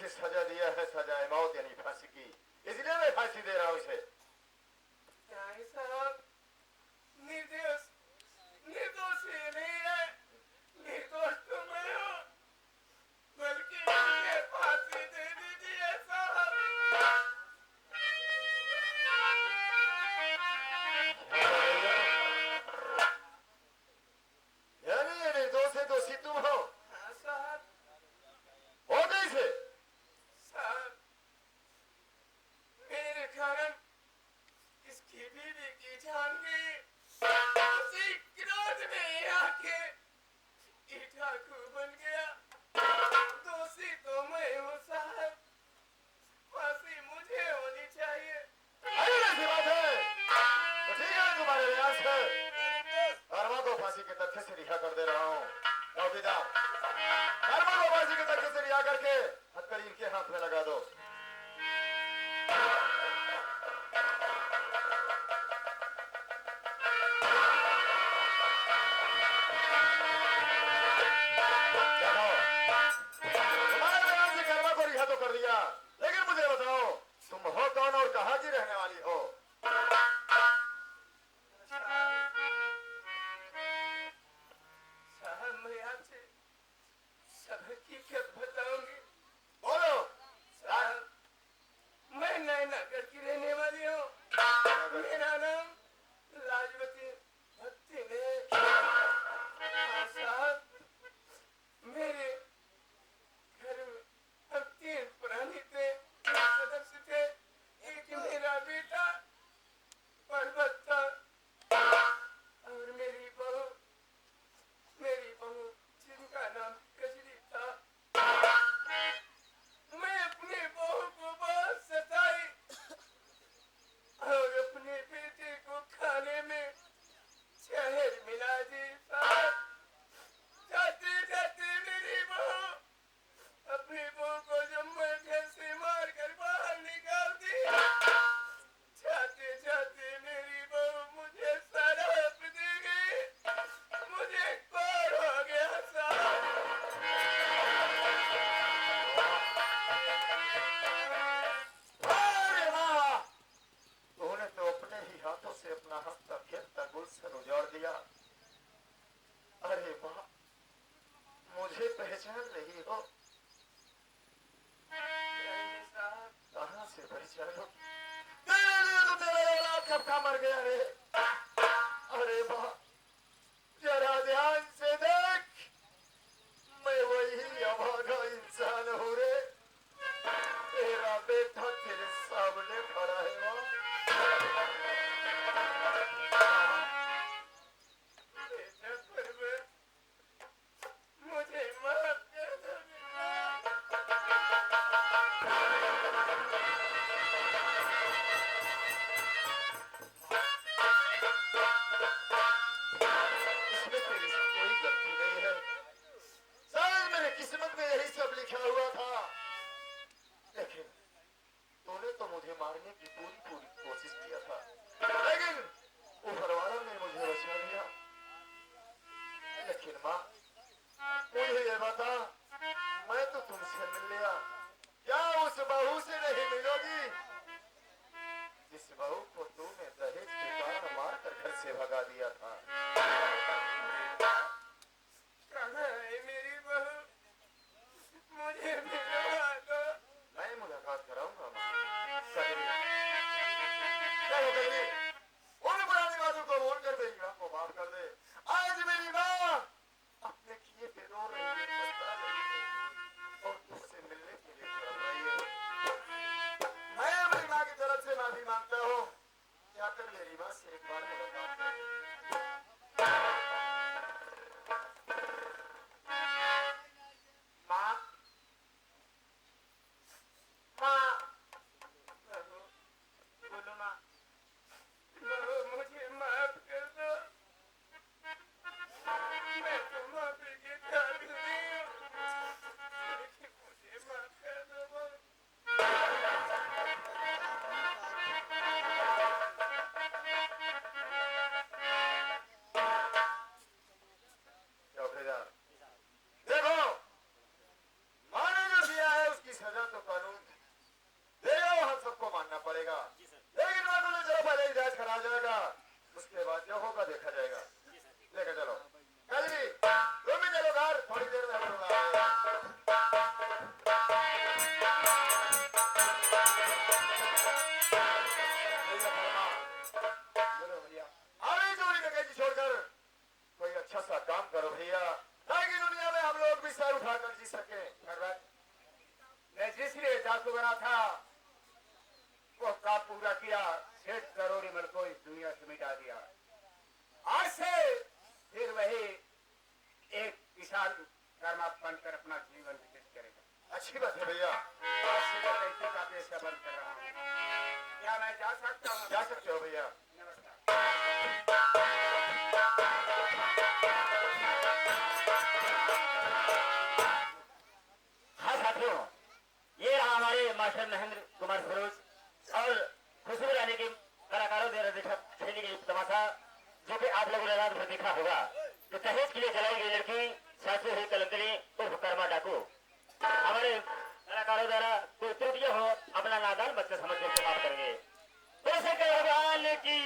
इसे सजा दिया है, सजाए मौत यानी फांसी की, इसलिए मैं फांसी दे रहा हूँ इसे। साहब निर्दोष निर्दोषी नहीं है, निर्दोष तो मैं हूँ, बल्कि मुझे फांसी दे दीजिए साहब। यानी ये निर्दोष है, दोषी तुम हो? हाँ साहब। हो कैसे? साहब मेरे कारण इसकी बीवी की जान गई, उसी क्रोध में आके ये डाकू बन गया। दोषी तो मैं हूँ साहब, फांसी मुझे होनी चाहिए। अरे ऐसी बात है तो ठीक है, तुम्हारे प्रयास है, कर्मा को फांसी के तख्ते से रिहा कर दे रहा हूँ। चौकीदार, कर्मा को फांसी के तख्ते से रिहा करके हथकड़ी इनके हाथ में लगा दो। कर दिया, लेकिन मुझे बताओ तुम हो कौन और कहां की रहने वाली हो? साहब मैं आपसे सब हकीकत बताऊंगी। बोलो। साहब मैं नयनागढ़ की रहने वाली हूँ, मेरा नाम लाजवती भक्ति है। हाँ साहब मेरे घर में हम 3 प्राणी थे, 3 सदस्य थे। एक मेरा बेटा पर्वत था और मेरी बहू जिनका नाम कजरी था। मैं अपने बहू को बहुत सताई और अपने बेटे को खाने में जहर मिला दी साहब। जाते जाते मेरी बहू अपनी बहू को जब मैं घर से मार कर बाहर निकाल दी, जाते जाते मेरी बहू मुझे शराब दे गई, मुझे पार हो गया साहब। अरे वाह, तूने तो अपने ही हाथों से अपना हफ्ता खेत का गुलशन उजाड़ दिया। अरे वाह, मुझे पहचान नहीं हो? कहां से पहचानो? तेरे लिए तो तेरा औलाद कब का मर गया रे। अरे वाह, जरा ध्यान से देख, मैं वही अभागा इंसान हूँ रे। तेरा बेटा तेरे सामने खड़ा है। वाह, बेटा पर्वत मुझे माफ कर दो इसमें तेरी कोई गलती नहीं है, शायद मेरे किस्मत में यही सब लिखा हुआ था। लेकिन तूने तो मुझे मारने की पूरी कोशिश किया था, लेकिन ऊपर वाला ने मुझे बचा लिया। लेकिन माँ, मुझे ये बता, मैं तो तुमसे मिल लिया, क्या उस बहू से नहीं मिलोगी जिस बहू को तूने दहेज के कारण मारकर घर से भगा दिया था? कहाँ है मेरी बहू, मुझे मिलवा दो। मैं मुलाकात कराऊंगा माँ। कजरी, क्या हो कजरी? उन पुरानी बातों को भूल कर मेरी माँ को माफ कर दे। आज मेरी माँ अपने किए पे रो रही है, पछता रही है और तुझसे मिलने के लिए तड़प रही है। मैं अपनी माँ की तरफ से माफी मांगता हूँ, जाकर मेरी माँ से एक बार मुलाकात कर। रहा था वो काम पूरा किया, सेठ करोड़ी मल को इस दुनिया से मिटा दिया। आज से फिर वही एक किसान कर्मा बनकर अपना जीवन व्यतीत करेगा। अच्छी बात है भैया, आज से मैं पैसे का पेशा बंद कर रहा हूँ। क्या मैं जा सकता हूँ? जा सकते हो भैया। नमस्कार। हाँ साथियों, ये रहा हमारे मास्टर महेंद्र कुमार सरोज और खुशबू रानी के कलाकारों द्वारा देखा खेली गई तमाशा, जो कि आप लोगों ने रात भर देखा होगा। तो दहेज के लिए जलाई गई लड़की सासू हुई कलंकनी उर्फ कर्मा डाकू। हमारे कलाकारों द्वारा कोई त्रुटियां हो अपना नादान बच्चा समझ कर समाप्त करेंगे। तो भगवान की